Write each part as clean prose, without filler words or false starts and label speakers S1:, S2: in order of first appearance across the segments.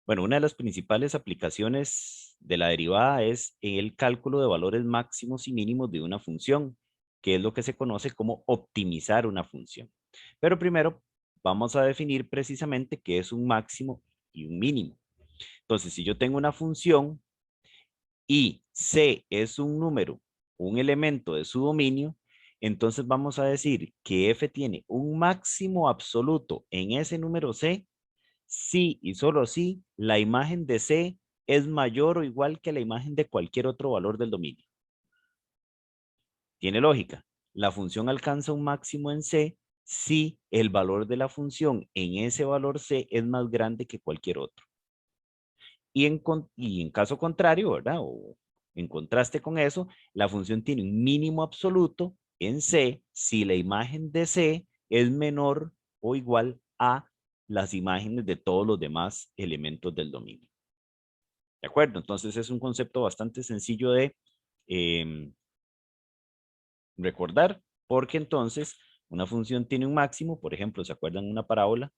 S1: Bueno, una de las principales aplicaciones de la derivada es el cálculo de valores máximos y mínimos de una función, que es lo que se conoce como optimizar una función. Pero primero vamos a definir precisamente qué es un máximo y un mínimo. Entonces, si yo tengo una función y C es un número, un elemento de su dominio, entonces vamos a decir que F tiene un máximo absoluto en ese número C si y solo si la imagen de C es mayor o igual que la imagen de cualquier otro valor del dominio. Tiene lógica. La función alcanza un máximo en C si el valor de la función en ese valor C es más grande que cualquier otro. Y en caso contrario, ¿verdad? O en contraste con eso, la función tiene un mínimo absoluto en C si la imagen de C es menor o igual a las imágenes de todos los demás elementos del dominio. ¿De acuerdo? Entonces es un concepto bastante sencillo de eh, recordar, porque entonces una función tiene un máximo, por ejemplo, ¿se acuerdan una parábola?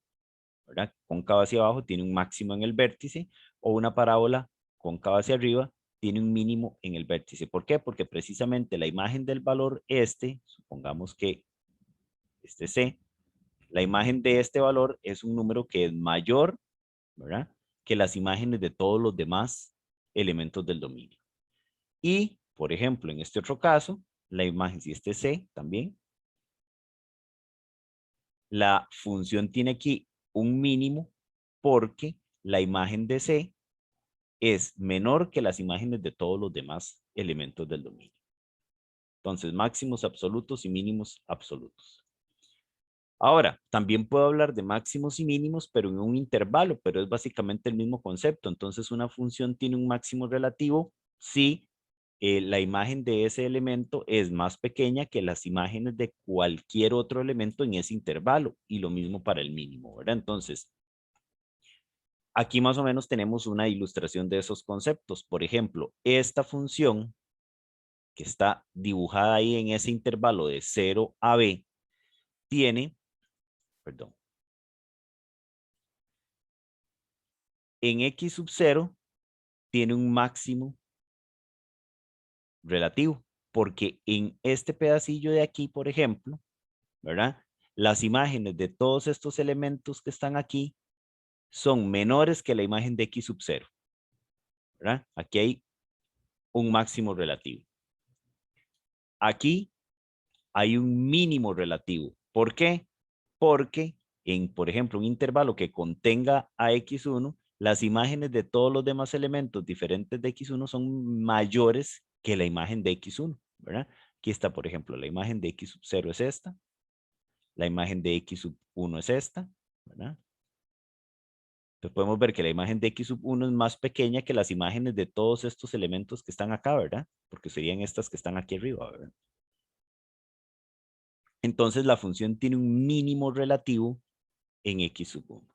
S1: ¿Verdad? Cóncava hacia abajo tiene un máximo en el vértice, o una parábola cóncava hacia arriba tiene un mínimo en el vértice. ¿Por qué? Porque precisamente la imagen del valor supongamos que este C, la imagen de este valor es un número que es mayor, ¿verdad? Que las imágenes de todos los demás elementos del dominio. Y, por ejemplo, en este otro caso, la imagen, si este C también, la función tiene aquí un mínimo porque la imagen de C es menor que las imágenes de todos los demás elementos del dominio. Entonces, máximos absolutos y mínimos absolutos. Ahora, también puedo hablar de máximos y mínimos, pero en un intervalo, pero es básicamente el mismo concepto. Entonces, una función tiene un máximo relativo si la imagen de ese elemento es más pequeña que las imágenes de cualquier otro elemento en ese intervalo. Y lo mismo para el mínimo, ¿verdad? Entonces, aquí más o menos tenemos una ilustración de esos conceptos. Por ejemplo, esta función que está dibujada ahí en ese intervalo de 0 a b, tiene, perdón, en x sub 0 tiene un máximo relativo, porque en este pedacillo de aquí, por ejemplo, ¿verdad? Las imágenes de todos estos elementos que están aquí son menores que la imagen de x sub 0, ¿verdad? Aquí hay un máximo relativo. Aquí hay un mínimo relativo. ¿Por qué? Porque en, por ejemplo, un intervalo que contenga a x1, las imágenes de todos los demás elementos diferentes de x1 son mayores que la imagen de x1, ¿verdad? Aquí está, por ejemplo, la imagen de x sub 0 es esta, la imagen de x sub 1 es esta, ¿verdad? Entonces podemos ver que la imagen de x sub 1 es más pequeña que las imágenes de todos estos elementos que están acá, ¿verdad? Porque serían estas que están aquí arriba, ¿verdad? Entonces la función tiene un mínimo relativo en x sub 1.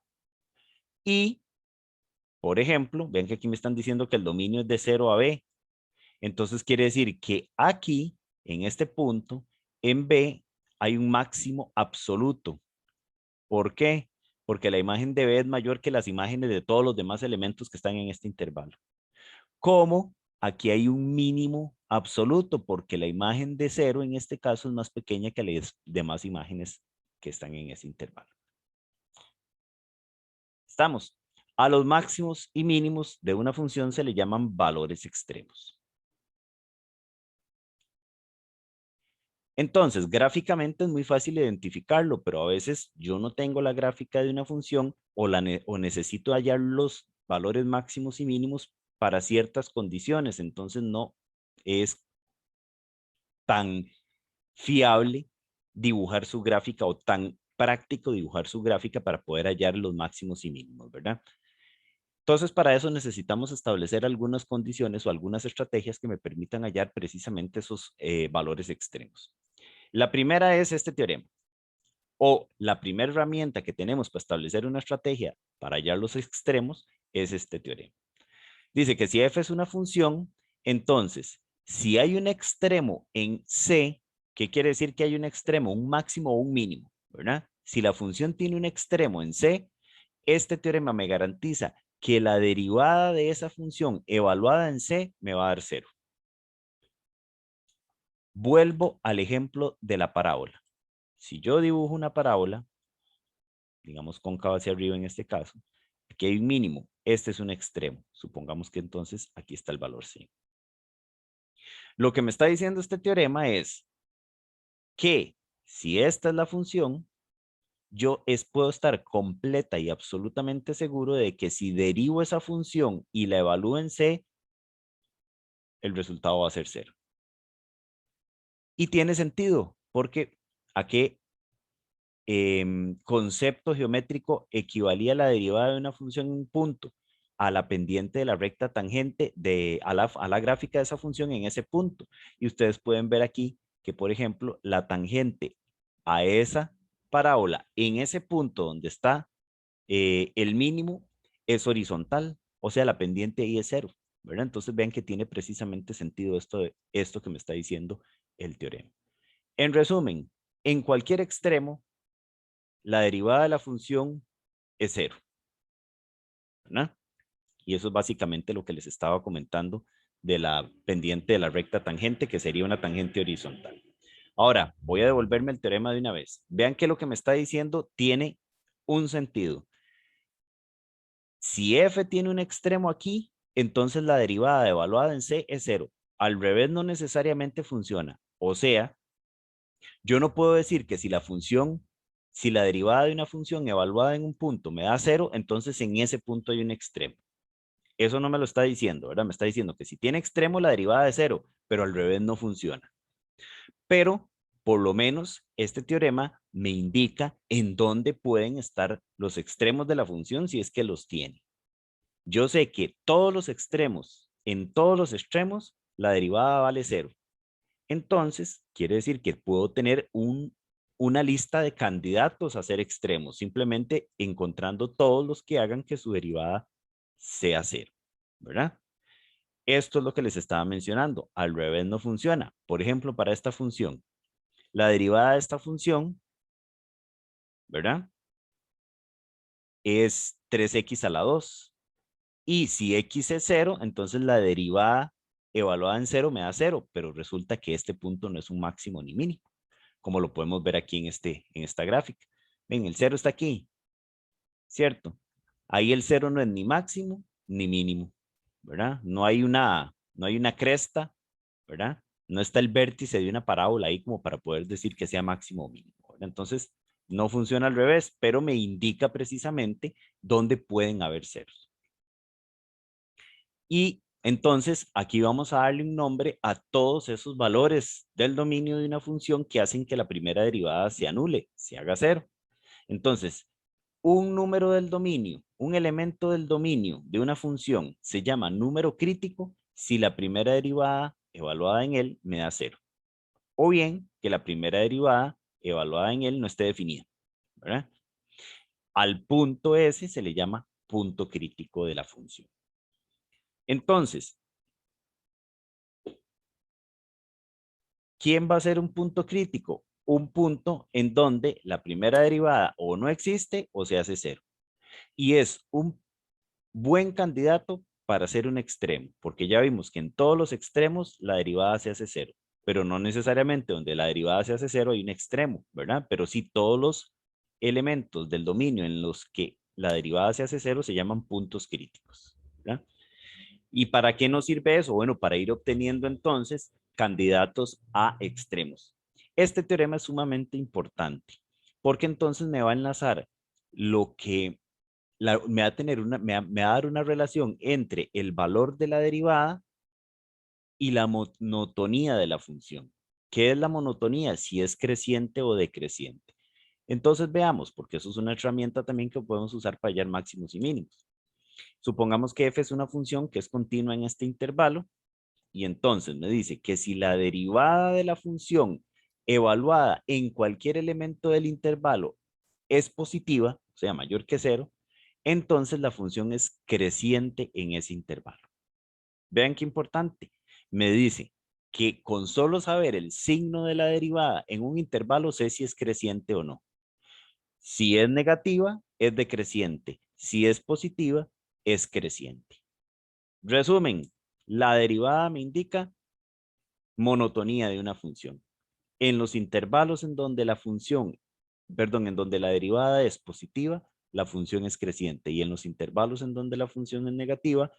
S1: Y, por ejemplo, ven que aquí me están diciendo que el dominio es de 0 a b. Entonces quiere decir que aquí, en este punto, en b, hay un máximo absoluto. ¿Por qué? Porque la imagen de b es mayor que las imágenes de todos los demás elementos que están en este intervalo. Como aquí hay un mínimo absoluto, porque la imagen de 0 en este caso es más pequeña que las demás imágenes que están en ese intervalo. Estamos. A los máximos y mínimos de una función se le llaman valores extremos. Entonces, gráficamente es muy fácil identificarlo, pero a veces yo no tengo la gráfica de una función o necesito hallar los valores máximos y mínimos para ciertas condiciones. Entonces, no es tan fiable dibujar su gráfica o tan práctico dibujar su gráfica para poder hallar los máximos y mínimos, ¿verdad? Entonces, para eso necesitamos establecer algunas condiciones o algunas estrategias que me permitan hallar precisamente esos valores extremos. La primera es este teorema, o la primera herramienta que tenemos para establecer una estrategia para hallar los extremos es este teorema. Dice que si f es una función, entonces, si hay un extremo en C, ¿qué quiere decir que hay un extremo, un máximo o un mínimo? ¿Verdad? Si la función tiene un extremo en C, este teorema me garantiza que la derivada de esa función evaluada en C me va a dar 0. Vuelvo al ejemplo de la parábola. Si yo dibujo una parábola, digamos cóncava hacia arriba en este caso, aquí hay un mínimo, este es un extremo. Supongamos que entonces aquí está el valor C. Lo que me está diciendo este teorema es que si esta es la función, puedo estar completa y absolutamente seguro de que si derivo esa función y la evalúo en C, el resultado va a ser 0. Y tiene sentido, porque ¿a qué concepto geométrico equivalía la derivada de una función en un punto? A la pendiente de la recta tangente a la gráfica de esa función en ese punto. Y ustedes pueden ver aquí que, por ejemplo, la tangente a esa parábola en ese punto donde está el mínimo es horizontal, o sea, la pendiente ahí es 0, ¿verdad? Entonces vean que tiene precisamente sentido esto que me está diciendo el teorema. En resumen, en cualquier extremo, la derivada de la función es 0, ¿verdad? Y eso es básicamente lo que les estaba comentando de la pendiente de la recta tangente, que sería una tangente horizontal. Ahora, voy a devolverme el teorema de una vez. Vean que lo que me está diciendo tiene un sentido. Si f tiene un extremo aquí, entonces la derivada evaluada en C es 0. Al revés no necesariamente funciona. O sea, yo no puedo decir que si la derivada de una función evaluada en un punto me da 0, entonces en ese punto hay un extremo. Eso no me lo está diciendo, ¿verdad? Me está diciendo que si tiene extremo la derivada es 0, pero al revés no funciona. Pero por lo menos este teorema me indica en dónde pueden estar los extremos de la función si es que los tiene. Yo sé que en todos los extremos, la derivada vale 0. Entonces, quiere decir que puedo tener una lista de candidatos a ser extremos, simplemente encontrando todos los que hagan que su derivada sea 0, ¿verdad? Esto es lo que les estaba mencionando. Al revés no funciona. Por ejemplo, para esta función, la derivada de esta función, ¿verdad? Es 3x a la 2. Y si x es 0, entonces la derivada evaluada en 0 me da 0, pero resulta que este punto no es un máximo ni mínimo, como lo podemos ver aquí en esta gráfica. Ven, el 0 está aquí, ¿cierto? Ahí el 0 no es ni máximo ni mínimo, ¿verdad? No hay una cresta, ¿verdad? No está el vértice de una parábola ahí como para poder decir que sea máximo o mínimo, ¿verdad? Entonces, no funciona al revés, pero me indica precisamente dónde pueden haber ceros. Y entonces aquí vamos a darle un nombre a todos esos valores del dominio de una función que hacen que la primera derivada se anule, se haga 0. Entonces, un número del dominio, un elemento del dominio de una función se llama número crítico si la primera derivada evaluada en él me da 0. O bien que la primera derivada evaluada en él no esté definida, ¿verdad? Al punto S se le llama punto crítico de la función. Entonces, ¿quién va a ser un punto crítico? Un punto en donde la primera derivada o no existe o se hace 0. Y es un buen candidato para ser un extremo, porque ya vimos que en todos los extremos la derivada se hace 0, pero no necesariamente donde la derivada se hace 0 hay un extremo, ¿verdad? Pero sí todos los elementos del dominio en los que la derivada se hace 0 se llaman puntos críticos, ¿verdad? ¿Y para qué nos sirve eso? Bueno, para ir obteniendo entonces candidatos a extremos. Este teorema es sumamente importante porque entonces me va a enlazar lo que me va a tener me va a dar una relación entre el valor de la derivada y la monotonía de la función. ¿Qué es la monotonía? Si es creciente o decreciente. Entonces veamos, porque eso es una herramienta también que podemos usar para hallar máximos y mínimos. Supongamos que f es una función que es continua en este intervalo y entonces me dice que si la derivada de la función evaluada en cualquier elemento del intervalo es positiva, o sea, mayor que 0, entonces la función es creciente en ese intervalo. Vean qué importante. Me dice que con solo saber el signo de la derivada en un intervalo sé si es creciente o no. Si es negativa, es decreciente. Si es positiva, es creciente. Resumen, la derivada me indica monotonía de una función. En los intervalos en donde la función, perdón, en donde la derivada es positiva, la función es creciente. Y en los intervalos en donde la función es negativa,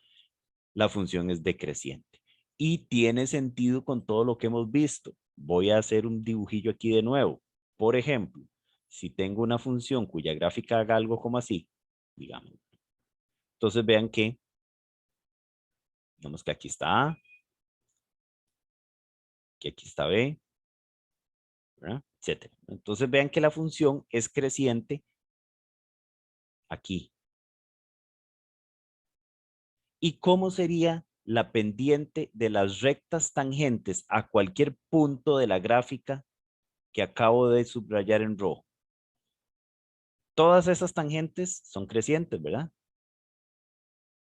S1: la función es decreciente. Y tiene sentido con todo lo que hemos visto. Voy a hacer un dibujillo aquí de nuevo. Por ejemplo, si tengo una función cuya gráfica haga algo como así, digamos. Entonces vean que, digamos que aquí está A, que aquí está B, ¿verdad? Etcétera. Entonces vean que la función es creciente aquí. ¿Y cómo sería la pendiente de las rectas tangentes a cualquier punto de la gráfica que acabo de subrayar en rojo? Todas esas tangentes son crecientes, ¿verdad?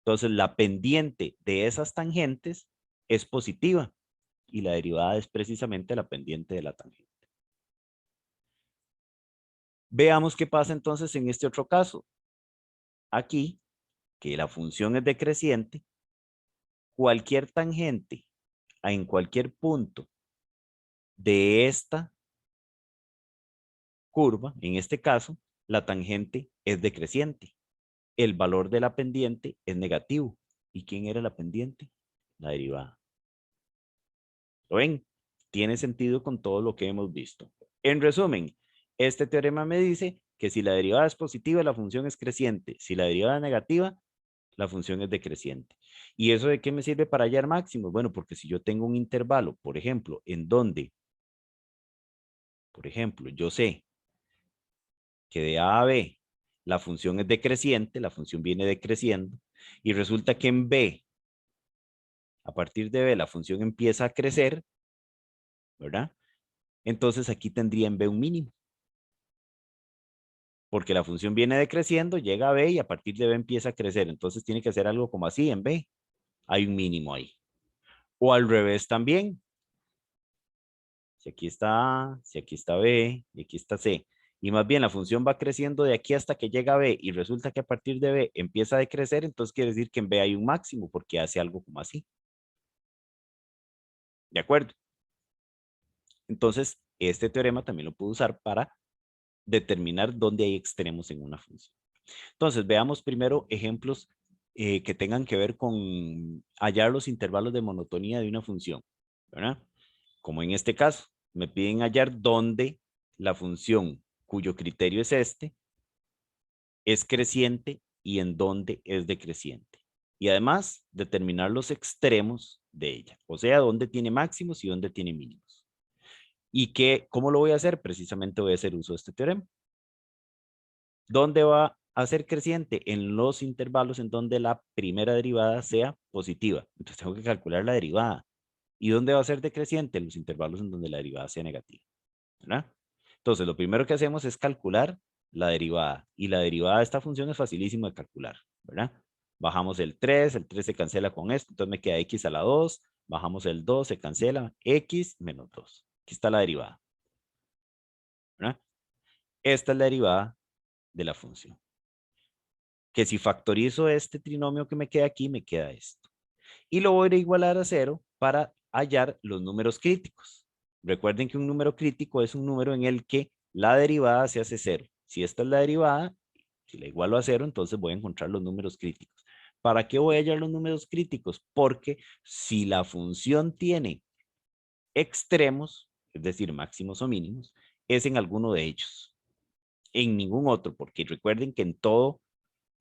S1: Entonces la pendiente de esas tangentes es positiva y la derivada es precisamente la pendiente de la tangente. Veamos qué pasa entonces en este otro caso. Aquí, que la función es decreciente, cualquier tangente en cualquier punto de esta curva, en este caso, la tangente es decreciente. El valor de la pendiente es negativo. ¿Y quién era la pendiente? La derivada. ¿Lo ven? Tiene sentido con todo lo que hemos visto. En resumen, este teorema me dice que si la derivada es positiva, la función es creciente. Si la derivada es negativa, la función es decreciente. ¿Y eso de qué me sirve para hallar máximos? Bueno, porque si yo tengo un intervalo, por ejemplo, en donde, por ejemplo, yo sé que de A a B la función es decreciente, la función viene decreciendo, y resulta que en B, a partir de B, la función empieza a crecer, ¿verdad? Entonces aquí tendría en B un mínimo, porque la función viene decreciendo, llega a B y a partir de B empieza a crecer, entonces tiene que hacer algo como así en B, hay un mínimo ahí. O al revés también, si aquí está A, si aquí está B y aquí está C, y más bien la función va creciendo de aquí hasta que llega a B y resulta que a partir de B empieza a decrecer, entonces quiere decir que en B hay un máximo porque hace algo como así. ¿De acuerdo? Entonces, este teorema también lo puedo usar para determinar dónde hay extremos en una función. Entonces, veamos primero ejemplos que tengan que ver con hallar los intervalos de monotonía de una función, ¿verdad? Como en este caso, me piden hallar dónde la función cuyo criterio es este, es creciente y en dónde es decreciente. Y además, determinar los extremos de ella, o sea, dónde tiene máximos y dónde tiene mínimos. ¿Y cómo lo voy a hacer? Precisamente voy a hacer uso de este teorema. ¿Dónde va a ser creciente? En los intervalos en donde la primera derivada sea positiva. Entonces tengo que calcular la derivada. ¿Y dónde va a ser decreciente? En los intervalos en donde la derivada sea negativa, ¿verdad? Entonces, lo primero que hacemos es calcular la derivada. Y la derivada de esta función es facilísimo de calcular, ¿verdad? Bajamos el 3 se cancela con esto, entonces me queda x a la 2, bajamos el 2, se cancela, x menos 2. Aquí está la derivada, ¿verdad? Esta es la derivada de la función. Que si factorizo este trinomio que me queda aquí, me queda esto. Y lo voy a igualar a 0 para hallar los números críticos. Recuerden que un número crítico es un número en el que la derivada se hace 0. Si esta es la derivada, si la igualo a 0, entonces voy a encontrar los números críticos. ¿Para qué voy a hallar los números críticos? Porque si la función tiene extremos, es decir, máximos o mínimos, es en alguno de ellos. En ningún otro, porque recuerden que en todo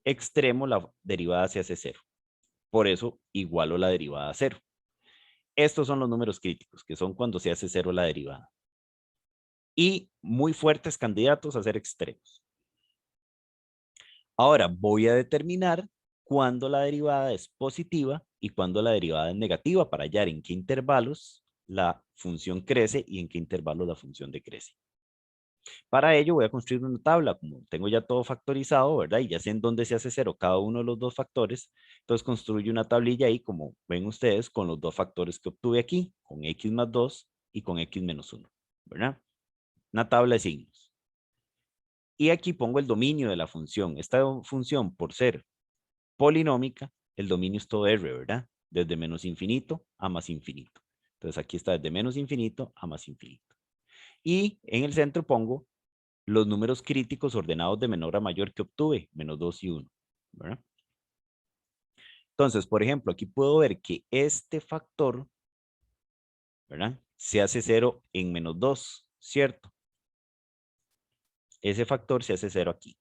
S1: extremo la derivada se hace 0. Por eso igualo la derivada a 0. Estos son los números críticos, que son cuando se hace 0 la derivada. Y muy fuertes candidatos a ser extremos. Ahora voy a determinar cuándo la derivada es positiva y cuándo la derivada es negativa para hallar en qué intervalos la función crece y en qué intervalos la función decrece. Para ello voy a construir una tabla, como tengo ya todo factorizado, ¿verdad? Y ya sé en dónde se hace 0 cada uno de los dos factores. Entonces construyo una tablilla ahí, como ven ustedes, con los dos factores que obtuve aquí, con x más 2 y con x menos 1, ¿verdad? Una tabla de signos. Y aquí pongo el dominio de la función. Esta función, por ser polinómica, el dominio es todo R, ¿verdad? Desde menos infinito a más infinito. Entonces aquí está desde menos infinito a más infinito. Y en el centro pongo los números críticos ordenados de menor a mayor que obtuve, menos 2 y 1, ¿verdad? Entonces, por ejemplo, aquí puedo ver que este factor, ¿verdad? Se hace 0 en menos 2, ¿cierto? Ese factor se hace 0 aquí.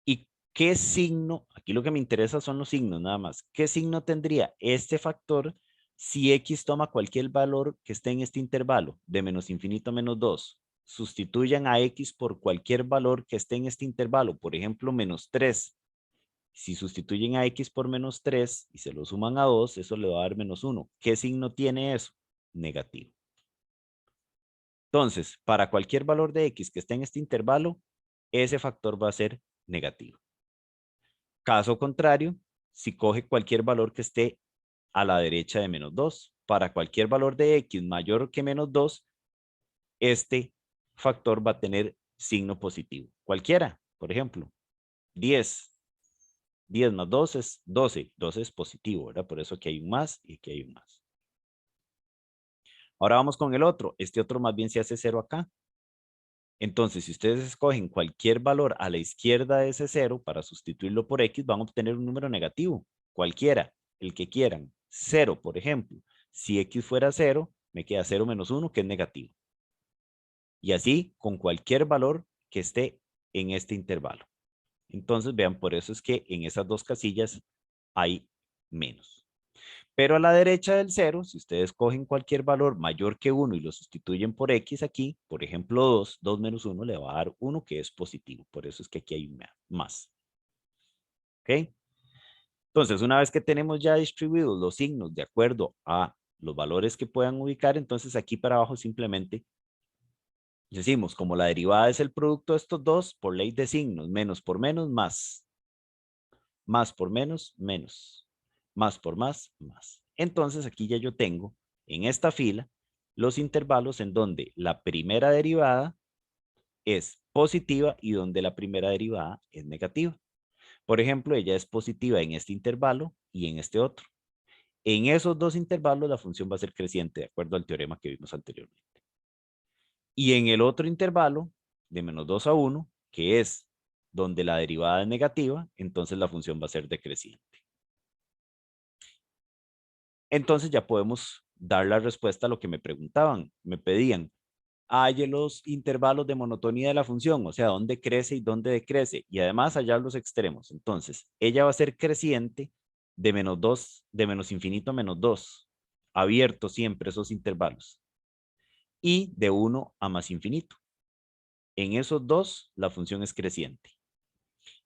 S1: ¿Y qué signo? Aquí lo que me interesa son los signos nada más. ¿Qué signo tendría este factor si x toma cualquier valor que esté en este intervalo de menos infinito a menos 2? Sustituyan a x por cualquier valor que esté en este intervalo, por ejemplo, menos 3. Si sustituyen a x por menos 3 y se lo suman a 2, eso le va a dar menos 1. ¿Qué signo tiene eso? Negativo. Entonces, para cualquier valor de x que esté en este intervalo, ese factor va a ser negativo. Caso contrario, si coge cualquier valor que esté a la derecha de menos 2, para cualquier valor de x mayor que menos 2, este factor va a tener signo positivo. Cualquiera, por ejemplo, 10. 10 más 2 es 12. 12 es positivo, ¿verdad? Por eso aquí hay un más y aquí hay un más. Ahora vamos con el otro. Este otro más bien se hace 0 acá. Entonces, si ustedes escogen cualquier valor a la izquierda de ese 0 para sustituirlo por x, van a obtener un número negativo. Cualquiera, el que quieran. 0, por ejemplo. Si x fuera 0, me queda 0 menos 1, que es negativo. Y así con cualquier valor que esté en este intervalo. Entonces, vean, por eso es que en esas dos casillas hay menos. Pero a la derecha del 0, si ustedes cogen cualquier valor mayor que 1 y lo sustituyen por x aquí, por ejemplo 2, 2 menos 1 le va a dar 1 que es positivo. Por eso es que aquí hay más. ¿Ok? Entonces, una vez que tenemos ya distribuidos los signos de acuerdo a los valores que puedan ubicar, entonces aquí para abajo simplemente decimos, como la derivada es el producto de estos dos, por ley de signos, menos por menos, más. Más por menos, menos. Más por más, más. Entonces aquí ya yo tengo en esta fila los intervalos en donde la primera derivada es positiva y donde la primera derivada es negativa. Por ejemplo, ella es positiva en este intervalo y en este otro. En esos dos intervalos la función va a ser creciente, de acuerdo al teorema que vimos anteriormente. Y en el otro intervalo, de menos 2 a 1, que es donde la derivada es negativa, entonces la función va a ser decreciente. Entonces ya podemos dar la respuesta a lo que me preguntaban, me pedían. Halle los intervalos de monotonía de la función, o sea, dónde crece y dónde decrece, y además hallar los extremos. Entonces, ella va a ser creciente de menos 2, de menos infinito a menos 2, abierto siempre esos intervalos, y de 1 a más infinito. En esos dos, la función es creciente.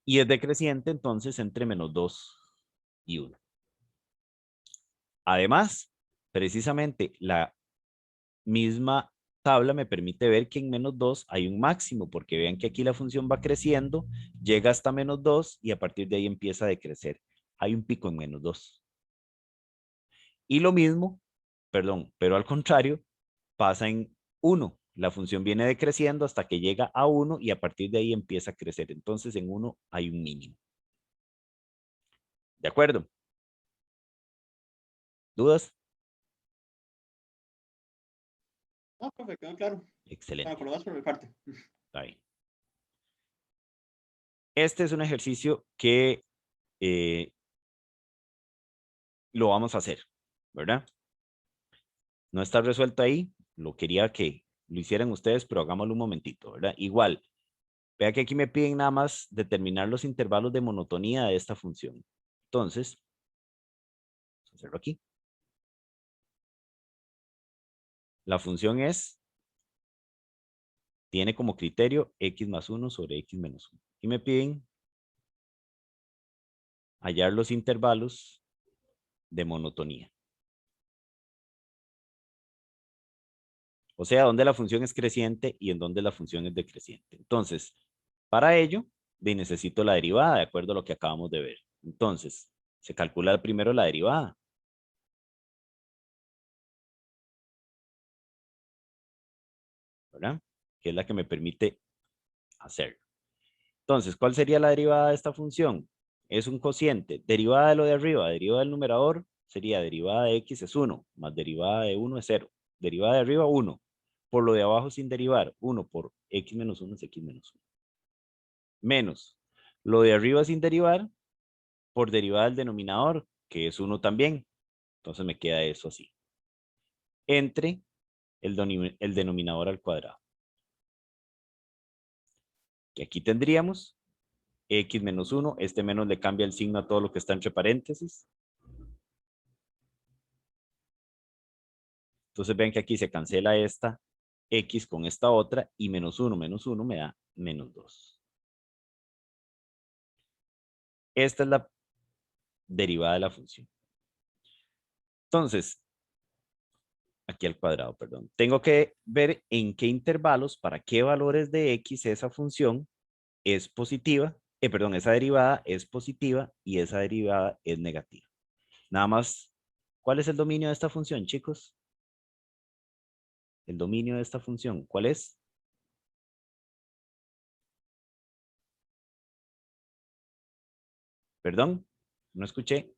S1: Y es decreciente entonces entre menos 2 y 1. Además, precisamente la misma tabla me permite ver que en menos 2 hay un máximo, porque vean que aquí la función va creciendo, llega hasta menos 2 y a partir de ahí empieza a decrecer. Hay un pico en menos 2. Y lo mismo, perdón, pero al contrario, pasa en 1. La función viene decreciendo hasta que llega a 1 y a partir de ahí empieza a crecer. Entonces en 1 hay un mínimo. ¿De acuerdo? ¿Dudas?
S2: No, profe, quedó claro. Para
S1: Excelente.
S2: por lo más por mi parte.
S1: Está bien. Este es un ejercicio que eh, lo vamos a hacer, ¿verdad? No está resuelto ahí, lo quería que lo hicieran ustedes, pero hagámoslo un momentito, ¿verdad? Igual, vea que aquí me piden nada más determinar los intervalos de monotonía de esta función. Entonces, vamos a hacerlo aquí. La función tiene como criterio x más 1 sobre x menos 1. Y me piden hallar los intervalos de monotonía. O sea, donde la función es creciente y en donde la función es decreciente. Entonces, para ello, necesito la derivada, de acuerdo a lo que acabamos de ver. Entonces, se calcula primero la derivada. ¿Verdad? Que es la que me permite hacerlo. Entonces, ¿cuál sería la derivada de esta función? Es un cociente. Derivada de lo de arriba, derivada del numerador, sería derivada de x es 1, más derivada de 1 es 0. Derivada de arriba, 1. Por lo de abajo sin derivar, 1 por x menos 1 es x menos 1. Menos lo de arriba sin derivar por derivada del denominador, que es 1 también. Entonces me queda eso así. Entre el denominador al cuadrado. Y aquí tendríamos x menos 1. Este menos le cambia el signo a todo lo que está entre paréntesis. Entonces ven que aquí se cancela esta x con esta otra y menos 1 me da menos 2. Esta es la derivada de la función. Entonces, aquí al cuadrado, perdón. Tengo que ver en qué intervalos, para qué valores de x esa función es positiva, perdón, esa derivada es positiva y esa derivada es negativa. Nada más, ¿cuál es el dominio de esta función, chicos? El dominio de esta función, ¿cuál es? Perdón, no escuché.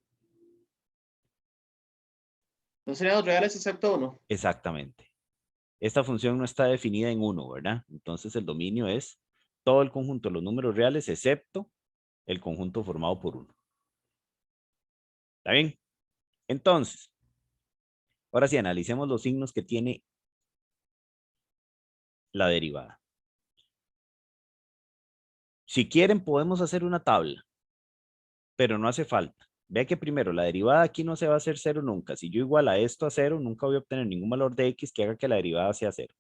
S2: ¿No serían los reales excepto 1?
S1: Exactamente. Esta función no está definida en 1, ¿verdad? Entonces el dominio es todo el conjunto de los números reales excepto el conjunto formado por 1. ¿Está bien? Entonces, ahora sí, analicemos los signos que tiene la derivada. Si quieren, podemos hacer una tabla, pero no hace falta. Vea que primero, la derivada aquí no se va a hacer 0 nunca. Si yo igual a esto a 0, nunca voy a obtener ningún valor de x que haga que la derivada sea 0.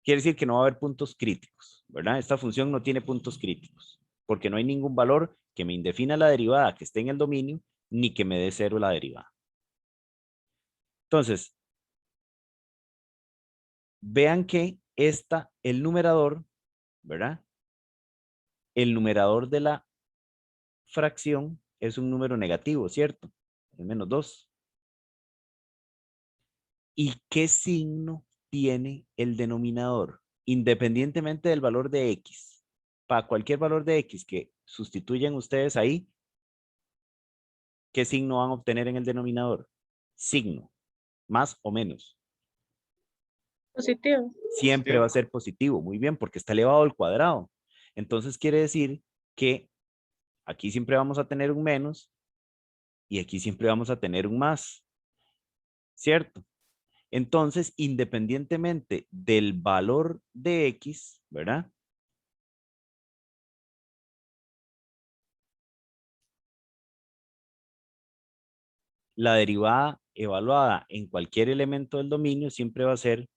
S1: Quiere decir que no va a haber puntos críticos, ¿verdad? Esta función no tiene puntos críticos, porque no hay ningún valor que me indefina la derivada que esté en el dominio, ni que me dé 0 la derivada. Entonces, vean que el numerador, ¿verdad? El numerador de la fracción es un número negativo, ¿cierto? Es menos 2. ¿Y qué signo tiene el denominador? Independientemente del valor de x. Para cualquier valor de x que sustituyan ustedes ahí, ¿qué signo van a obtener en el denominador? Signo, más o menos.
S3: Positivo.
S1: Siempre va a ser positivo, muy bien, porque está elevado al cuadrado. Entonces quiere decir que aquí siempre vamos a tener un menos y aquí siempre vamos a tener un más, ¿cierto? Entonces, independientemente del valor de x, ¿verdad? La derivada evaluada en cualquier elemento del dominio siempre va a ser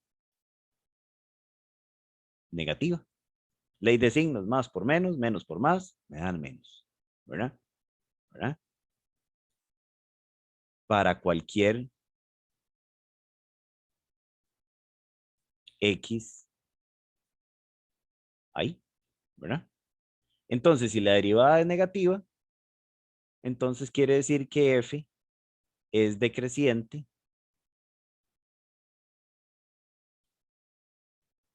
S1: negativa. Ley de signos, más por menos por más, me dan menos, ¿verdad? ¿Verdad? Para cualquier x ahí, ¿verdad? Entonces, si la derivada es negativa, entonces quiere decir que f es decreciente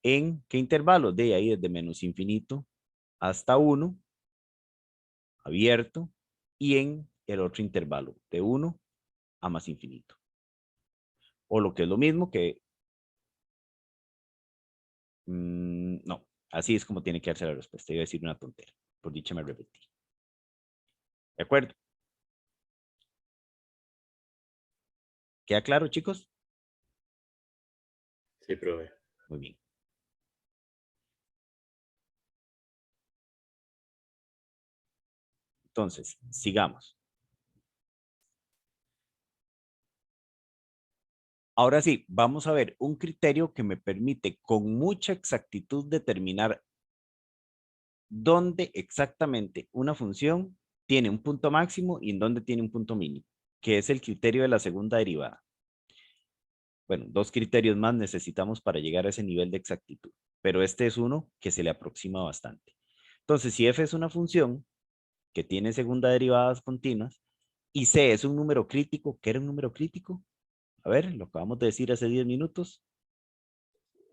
S1: en ¿qué intervalo? De ahí desde menos infinito hasta 1, abierto, y en el otro intervalo, de 1 a más infinito. O lo que es lo mismo que... no, así es como tiene que darse la respuesta. Iba a decir una tontera. Por dicha me repetí. ¿De acuerdo? ¿Queda claro, chicos?
S4: Sí, profe.
S1: Muy bien. Entonces, sigamos. Ahora sí, vamos a ver un criterio que me permite con mucha exactitud determinar dónde exactamente una función tiene un punto máximo y en dónde tiene un punto mínimo, que es el criterio de la segunda derivada. Bueno, dos criterios más necesitamos para llegar a ese nivel de exactitud, pero este es uno que se le aproxima bastante. Entonces, si f es una función que tiene segunda derivadas continuas y c es un número crítico, ¿qué era un número crítico? A ver, lo acabamos de decir hace 10 minutos.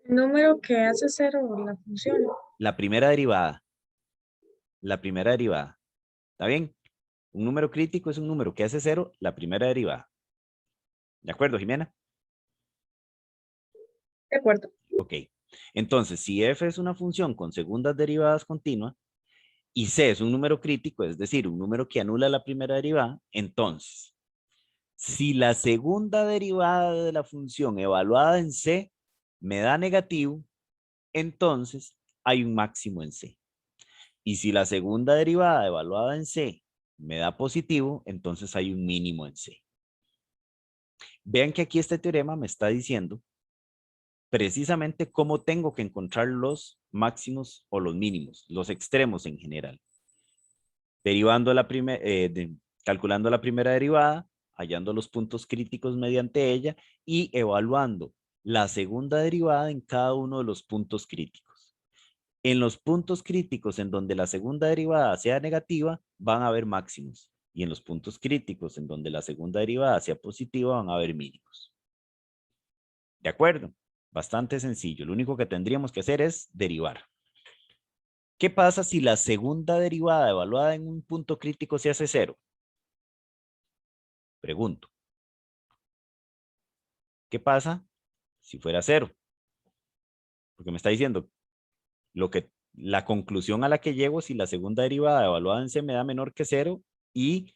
S3: Número que hace 0 la función.
S1: La primera derivada. la primera derivada. ¿Está bien? Un número crítico es un número que hace 0 la primera derivada. ¿De acuerdo, Jimena?
S3: De acuerdo.
S1: Ok. Entonces, si f es una función con segundas derivadas continuas y c es un número crítico, es decir, un número que anula la primera derivada, entonces, si la segunda derivada de la función evaluada en c me da negativo, entonces hay un máximo en c. Y si la segunda derivada evaluada en c me da positivo, entonces hay un mínimo en c. Vean que aquí este teorema me está diciendo precisamente cómo tengo que encontrar los máximos o los mínimos, los extremos en general. Derivando calculando la primera derivada, hallando los puntos críticos mediante ella y evaluando la segunda derivada en cada uno de los puntos críticos. En los puntos críticos en donde la segunda derivada sea negativa, van a haber máximos. Y en los puntos críticos en donde la segunda derivada sea positiva, van a haber mínimos. ¿De acuerdo? Bastante sencillo. Lo único que tendríamos que hacer es derivar. ¿Qué pasa si la segunda derivada evaluada en un punto crítico se hace 0? Pregunto. ¿Qué pasa si fuera 0? Porque me está diciendo la conclusión a la que llego si la segunda derivada evaluada en C me da menor que 0 y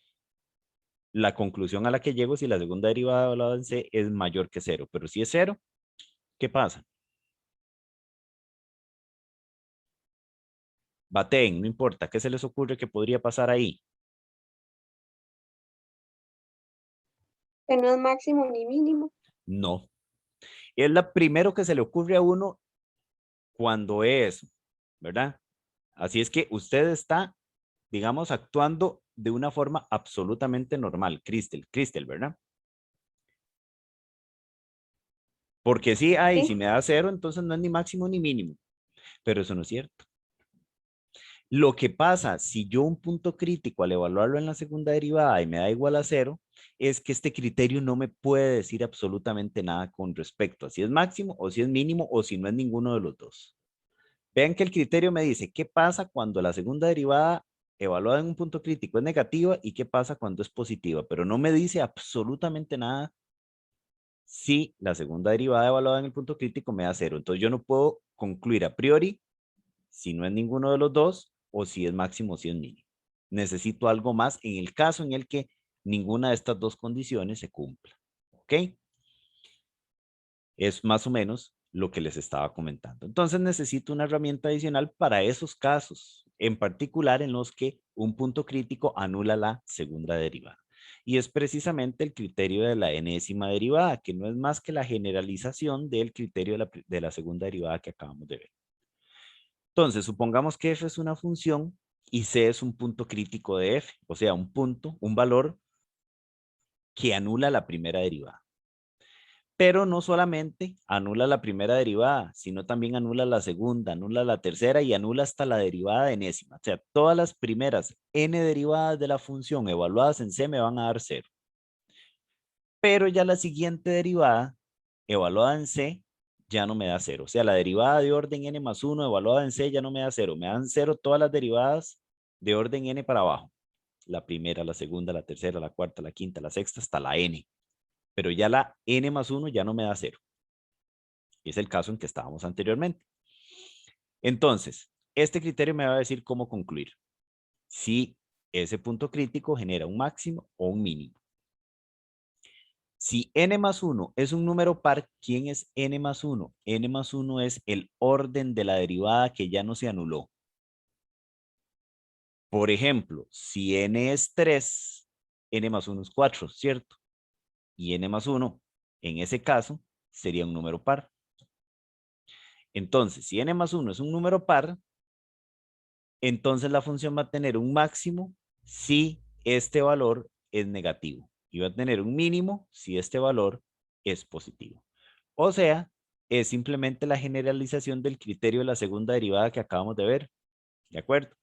S1: la conclusión a la que llego si la segunda derivada evaluada en C es mayor que 0. Pero si es 0, ¿qué pasa? Baten, no importa. ¿Qué se les ocurre que podría pasar ahí?
S3: Que no es máximo ni mínimo.
S1: No. Es lo primero que se le ocurre a uno cuando es, ¿verdad? Así es que usted está, digamos, actuando de una forma absolutamente normal, Cristel, ¿verdad? Porque si
S3: Sí.
S1: si me da 0, entonces no es ni máximo ni mínimo. Pero eso no es cierto. Lo que pasa, si yo un punto crítico al evaluarlo en la segunda derivada y me da igual a 0, es que este criterio no me puede decir absolutamente nada con respecto a si es máximo o si es mínimo o si no es ninguno de los dos. Vean que el criterio me dice qué pasa cuando la segunda derivada evaluada en un punto crítico es negativa y qué pasa cuando es positiva, pero no me dice absolutamente nada si la segunda derivada evaluada en el punto crítico me da 0. Entonces yo no puedo concluir a priori si no es ninguno de los dos o si es máximo o si es mínimo. Necesito algo más en el caso en el que ninguna de estas dos condiciones se cumpla. ¿Ok? Es más o menos lo que les estaba comentando. Entonces necesito una herramienta adicional para esos casos, en particular en los que un punto crítico anula la segunda derivada. Y es precisamente el criterio de la enésima derivada, que no es más que la generalización del criterio de la segunda derivada que acabamos de ver. Entonces, supongamos que f es una función y c es un punto crítico de f, o sea, un punto, un valor que anula la primera derivada. Pero no solamente anula la primera derivada, sino también anula la segunda, anula la tercera y anula hasta la derivada enésima. O sea, todas las primeras n derivadas de la función evaluadas en c me van a dar 0. Pero ya la siguiente derivada evaluada en c ya no me da 0. O sea, la derivada de orden n más 1 evaluada en c ya no me da 0. Me dan 0 todas las derivadas de orden n para abajo. La primera, la segunda, la tercera, la cuarta, la quinta, la sexta, hasta la n. Pero ya la n más 1 ya no me da 0. Es el caso en que estábamos anteriormente. Entonces, este criterio me va a decir cómo concluir. Si ese punto crítico genera un máximo o un mínimo. Si n más 1 es un número par, ¿quién es n más 1? N más 1 es el orden de la derivada que ya no se anuló. Por ejemplo, si n es 3, n más 1 es 4, ¿cierto? Y n más 1, en ese caso, sería un número par. Entonces, si n más 1 es un número par, entonces la función va a tener un máximo si este valor es negativo. Y va a tener un mínimo si este valor es positivo. O sea, es simplemente la generalización del criterio de la segunda derivada que acabamos de ver. ¿De acuerdo?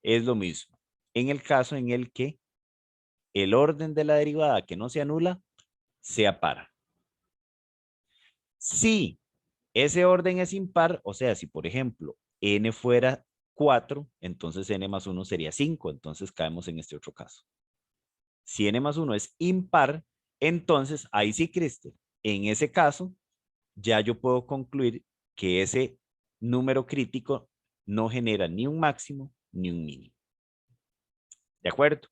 S1: Es lo mismo. En el caso en el que el orden de la derivada que no se anula sea par. Si ese orden es impar, o sea, si por ejemplo n fuera 4, entonces n más 1 sería 5, entonces caemos en este otro caso. Si n más 1 es impar, entonces ahí sí, Cristian, en ese caso ya yo puedo concluir que ese número crítico no genera ni un máximo ni un mínimo. ¿De acuerdo?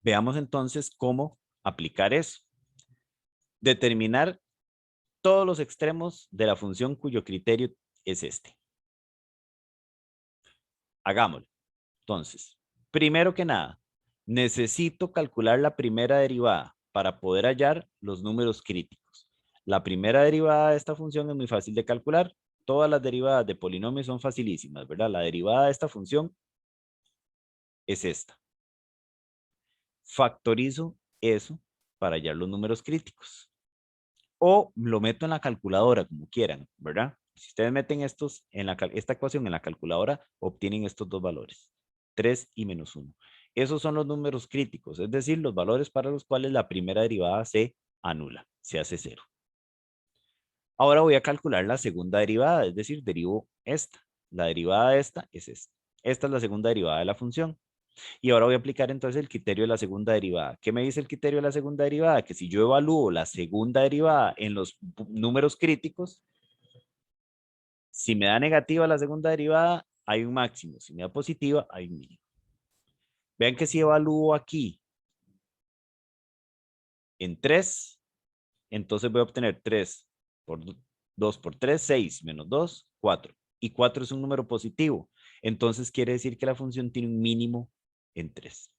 S1: Veamos entonces cómo aplicar eso. Determinar todos los extremos de la función cuyo criterio es este. Hagámoslo. Entonces, primero que nada, necesito calcular la primera derivada para poder hallar los números críticos. La primera derivada de esta función es muy fácil de calcular. Todas las derivadas de polinomios son facilísimas, ¿verdad? La derivada de esta función es esta. Factorizo eso para hallar los números críticos. O lo meto en la calculadora, como quieran, ¿verdad? Si ustedes meten esta ecuación en la calculadora, obtienen estos dos valores, 3 y menos 1. Esos son los números críticos, es decir, los valores para los cuales la primera derivada se anula, se hace 0. Ahora voy a calcular la segunda derivada, es decir, derivo esta. La derivada de esta es esta. Esta es la segunda derivada de la función. Y ahora voy a aplicar entonces el criterio de la segunda derivada. ¿Qué me dice el criterio de la segunda derivada? Que si yo evalúo la segunda derivada en los números críticos, si me da negativa la segunda derivada, hay un máximo. Si me da positiva, hay un mínimo. Vean que si evalúo aquí en 3, entonces voy a obtener 3 por 2 por 3, 6, menos 2, 4. Y 4 es un número positivo. Entonces quiere decir que la función tiene un mínimo en 3.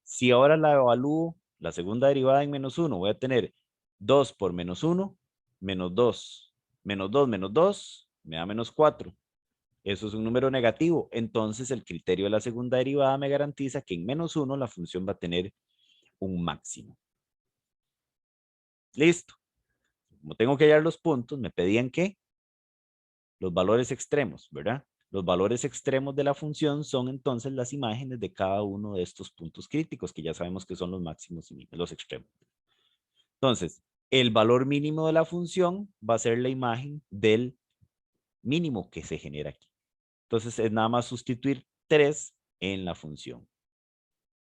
S1: Si ahora la evalúo, la segunda derivada en menos 1, voy a tener 2 por menos 1, menos 2, menos 2, menos 2, me da menos 4. Eso es un número negativo. Entonces el criterio de la segunda derivada me garantiza que en menos 1 la función va a tener un máximo. Listo. Como tengo que hallar los puntos, me pedían que los valores extremos, ¿verdad? Los valores extremos de la función son entonces las imágenes de cada uno de estos puntos críticos, que ya sabemos que son los máximos y los extremos. Entonces, el valor mínimo de la función va a ser la imagen del mínimo que se genera aquí. Entonces, es nada más sustituir 3 en la función,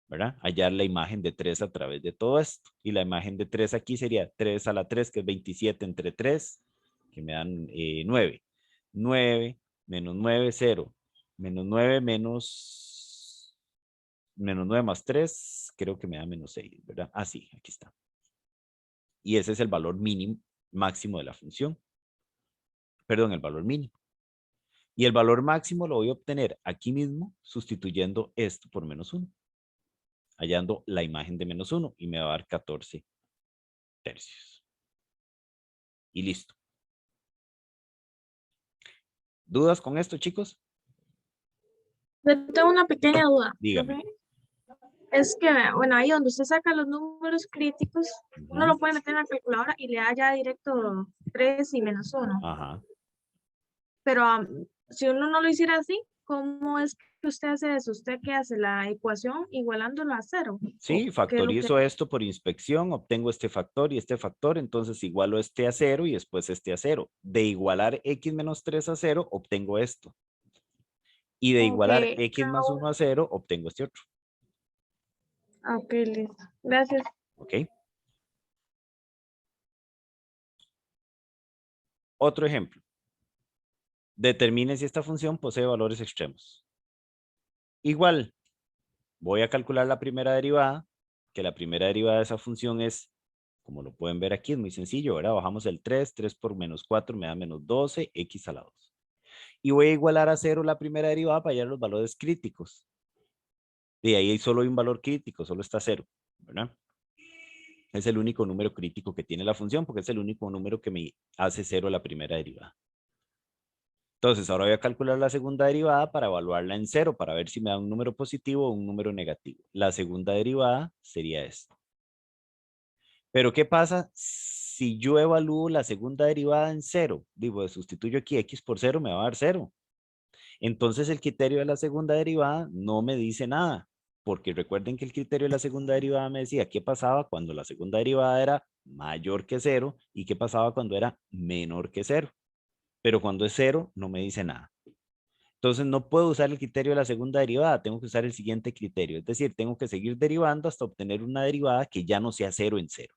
S1: ¿verdad? Hallar la imagen de 3 a través de todo esto. Y la imagen de 3 aquí sería 3 a la 3, que es 27 entre 3, que me dan 9. 9 menos 9, 0. Menos 9 menos 9 más 3, creo que me da menos 6, ¿verdad? Ah, sí, aquí está. Y ese es el valor mínimo, máximo de la función. Perdón, el valor mínimo. Y el valor máximo lo voy a obtener aquí mismo, sustituyendo esto por menos 1. Hallando la imagen de menos 1 y me va a dar 14 tercios. Y listo. ¿Dudas con esto, chicos?
S4: Yo tengo una pequeña duda.
S1: Dígame.
S4: Es que, bueno, ahí donde usted saca los números críticos, uno lo puede meter en la calculadora y le da ya directo 3 y menos 1.
S1: Ajá.
S4: Pero si uno no lo hiciera así, ¿cómo es que usted hace eso? ¿Usted qué hace? ¿La ecuación igualándola a 0?
S1: Sí, factorizo esto por inspección, obtengo este factor y este factor, entonces igualo este a 0 y después este a 0. De igualar x menos 3 a 0, obtengo esto. Y de igualar x más 1 a 0, obtengo este otro.
S4: Ok, listo. Gracias.
S1: ¿Ok? Otro ejemplo. Determine si esta función posee valores extremos. Igual, voy a calcular la primera derivada, que la primera derivada de esa función es, como lo pueden ver aquí, es muy sencillo, ¿verdad? Bajamos el 3, 3 por menos 4 me da menos 12, x a la 2. Y voy a igualar a 0 la primera derivada para hallar los valores críticos. De ahí solo hay un valor crítico, solo está 0, ¿verdad? Es el único número crítico que tiene la función porque es el único número que me hace 0 la primera derivada. Entonces, ahora voy a calcular la segunda derivada para evaluarla en 0, para ver si me da un número positivo o un número negativo. La segunda derivada sería esta. Pero, ¿qué pasa si yo evalúo la segunda derivada en 0? Digo, sustituyo aquí x por 0, me va a dar 0. Entonces, el criterio de la segunda derivada no me dice nada, porque recuerden que el criterio de la segunda derivada me decía qué pasaba cuando la segunda derivada era mayor que 0 y qué pasaba cuando era menor que 0. pero cuando es 0 no me dice nada. Entonces no puedo usar el criterio de la segunda derivada, tengo que usar el siguiente criterio, es decir, tengo que seguir derivando hasta obtener una derivada que ya no sea 0 en 0.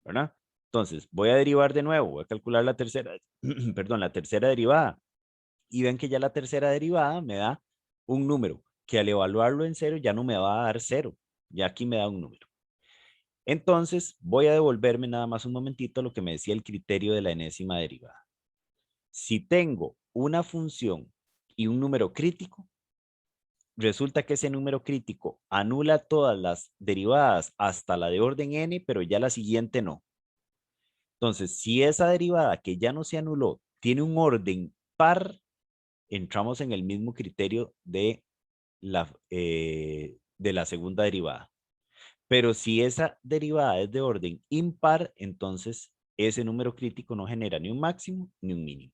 S1: ¿Verdad? Entonces voy a derivar de nuevo, voy a calcular la tercera, perdón, la tercera derivada. Y ven que ya la tercera derivada me da un número, que al evaluarlo en 0 ya no me va a dar 0, ya aquí me da un número. Entonces voy a devolverme nada más un momentito a lo que me decía el criterio de la enésima derivada. Si tengo una función y un número crítico, resulta que ese número crítico anula todas las derivadas hasta la de orden n, pero ya la siguiente no. Entonces, si esa derivada que ya no se anuló tiene un orden par, entramos en el mismo criterio de la segunda derivada. Pero si esa derivada es de orden impar, entonces ese número crítico no genera ni un máximo ni un mínimo.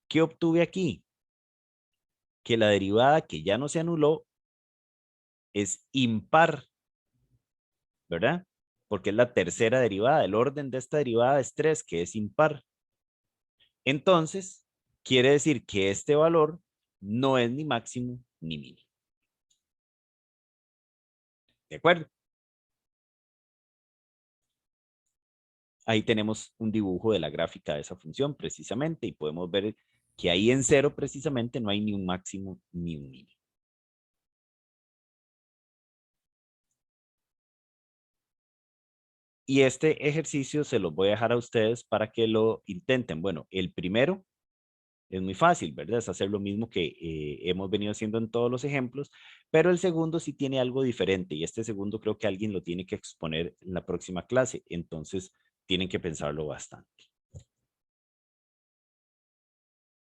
S1: ¿Qué obtuve aquí? Que la derivada que ya no se anuló es impar, ¿verdad? Porque es la tercera derivada. El orden de esta derivada es 3, que es impar. Entonces, quiere decir que este valor no es ni máximo ni mínimo. ¿De acuerdo? Ahí tenemos un dibujo de la gráfica de esa función precisamente y podemos ver que ahí en 0 precisamente no hay ni un máximo ni un mínimo. Y este ejercicio se los voy a dejar a ustedes para que lo intenten. Bueno, el primero es muy fácil, ¿verdad? Es hacer lo mismo que hemos venido haciendo en todos los ejemplos, pero el segundo sí tiene algo diferente y este segundo creo que alguien lo tiene que exponer en la próxima clase, entonces tienen que pensarlo bastante.